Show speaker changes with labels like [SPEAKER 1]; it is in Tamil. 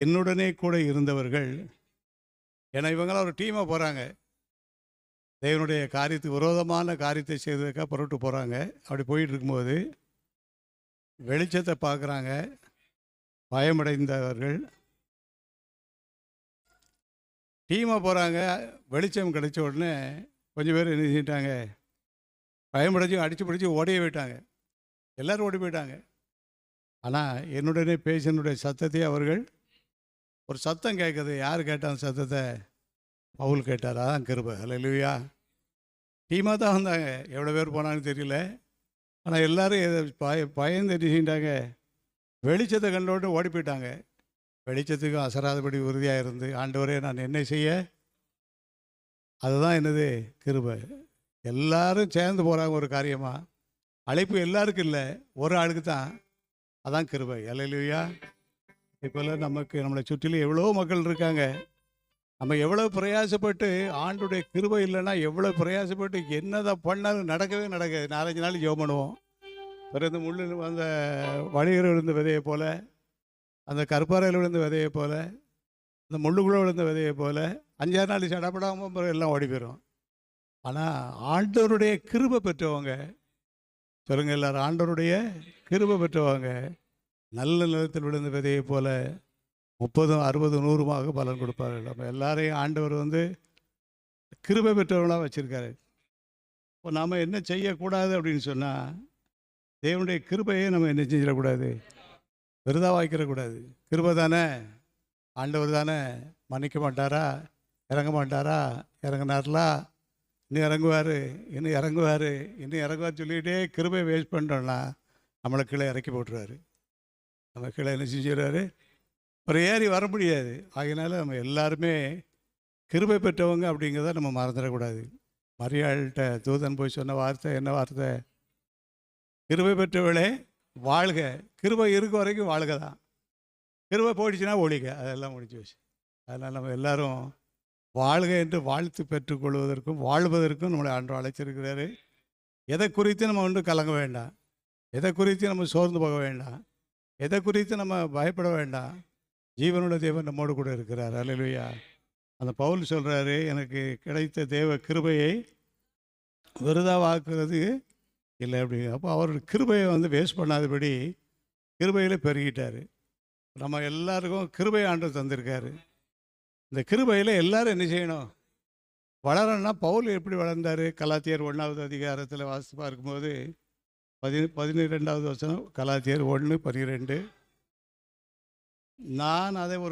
[SPEAKER 1] என்னுடனே கூட இருந்தவர்கள், ஏன்னா இவங்களாம் ஒரு டீமாக போகிறாங்க. தேவனுடைய காரியத்துக்கு விரோதமான காரியத்தை செய்வதற்காக புறப்பட்டு போகிறாங்க. அப்படி போயிட்டு இருக்கும்போது வெளிச்சத்தை பார்க்குறாங்க. பயமடைந்தவர்கள் டீமாக போகிறாங்க. வெளிச்சம் கிடைச்ச உடனே கொஞ்சம் பேர் என்ன செஞ்சிட்டாங்க, பயமடைஞ்சு அடித்து பிடிச்சி ஓடியே போயிட்டாங்க. எல்லோரும் ஓடி போயிட்டாங்க. ஆனால் என்னுடனே பேசினுடைய சத்தத்தை அவர்கள், ஒரு சத்தம் கேட்குது. யார் கேட்டால் அந்த சத்தத்தை? பவுல் கேட்டார். அதான் கிருபை. அல்லேலூயா. டீமாக தான் வந்தாங்க. எவ்வளோ பேர் போனாங்கன்னு தெரியல. ஆனால் எல்லோரும் பயந்து என்ன செஞ்சிட்டாங்க, வெளிச்சத்தை கண்டோட்டு ஓடி போயிட்டாங்க. வெளிச்சத்துக்கும் அசராதபடி உறுதியாக இருந்து, ஆண்டவரே நான் என்ன செய்ய? அதுதான் என்னது? கிருபை. எல்லாரும் சேர்ந்து போகிறாங்க ஒரு காரியமாக. அழைப்பு எல்லாருக்கும் இல்லை, ஒரு ஆளுக்கு தான். அதான் கிருபை. அல்லேலூயா. இப்போல்லாம் நம்மளை சுற்றிலும் எவ்வளோ மக்கள் இருக்காங்க. நம்ம எவ்வளோ பிரயாசப்பட்டு, ஆண்டுடைய கிருபை இல்லைன்னா எவ்வளோ பிரயாசப்பட்டு என்னதான் பண்ணாலும் நடக்கவே நடக்காது. 4-5 நாள் ஜெபம் பண்ணுவோம். பிறகு முள்ளு அந்த வழியில் விழுந்த விதையை போல், அந்த கற்பாறையில் விழுந்த விதையை போல், அந்த முள்ளுக்குள்ளே விழுந்த விதையை போல் 5-6 நாள் சடப்படாமல் பிறகு எல்லாம் ஓடி போயிடும். ஆனால் ஆண்டவருடைய கிருபை பெற்றவங்க, சொல்லுங்கள் எல்லாரும், ஆண்டவருடைய கிருபை பெற்றவங்க நல்ல நிலத்தில் விழுந்த விதையை போல் 30, 60, 100 பலன் கொடுப்பார்கள். நம்ம எல்லாரையும் ஆண்டவர் கிருபை பெற்றவர்களாக வச்சுருக்காரு. இப்போ நாம் என்ன செய்யக்கூடாது அப்படின்னு சொன்னால், தேவனுடைய கிருபையை நம்ம என்ன செஞ்சிடக்கூடாது, விருதா வாய்க்கிறக்கூடாது. கிருபை தானே, ஆண்டவர் தானே, மன்னிக்க மாட்டாரா? இறங்க மாட்டாரா? இறங்கினார்லா, இன்னும் இறங்குவார், இன்னும் இறங்குவார், இன்னும் இறங்குவார் சொல்லிகிட்டே கிருபையை வேஸ்ட் பண்ணிட்டோம்னா நம்மளை கீழே இறக்கி போட்டுருவார். நம்ம கீழே என்ன செஞ்சிடுவார், அப்புறம் ஏறி வர முடியாது. ஆகையினால நம்ம எல்லாருமே கிருபை பெற்றவங்க அப்படிங்கிறத நம்ம மறந்துடக்கூடாது. மரியாள்கிட்ட தூதன் போய் சொன்ன வார்த்தை என்ன வார்த்தை? கிருபை பெற்றவளே வாழ்க. கிருபை இருக்க வரைக்கும் வாழ்க தான். கிருபை போயிடுச்சுன்னா ஒழிக. அதெல்லாம் முடிஞ்சு வச்சு. அதனால் நம்ம எல்லோரும் வாழ்க என்று வாழ்த்து பெற்றுக்கொள்வதற்கும் வாழ்வதற்கும் நம்மளை ஆண்டவர் அழைச்சிருக்கிறாரு. எதை குறித்து நம்ம கலங்க வேண்டாம், எதை குறித்து நம்ம சோர்ந்து போக வேண்டாம், எதை குறித்து நம்ம பயப்பட வேண்டாம். ஜீவனுடைய தேவன் நம்மோடு கூட இருக்கிறார். அல்லேலூயா. அந்த பவுல் சொல்கிறாரு, எனக்கு கிடைத்த தேவ கிருபையை விருதாவாக்குறது இல்லை அப்படி. அப்போ அவருடைய கிருபையை வேஸ்ட் பண்ணாதபடி கிருபையில் பெருகிட்டார். நம்ம எல்லாருக்கும் கிருபை ஆண்டவர் தந்திருக்காரு. இந்த கிருபையில் எல்லாரும் என்ன செய்யணும், வளரணும்னா பவுல் எப்படி வளர்ந்தார்? கலாத்தியர் 1வது அதிகாரத்தில் வாசித்து பார்க்கும்போது 12வது வசனம், கலாத்தியர் 1:12, நான் அதை ஒரு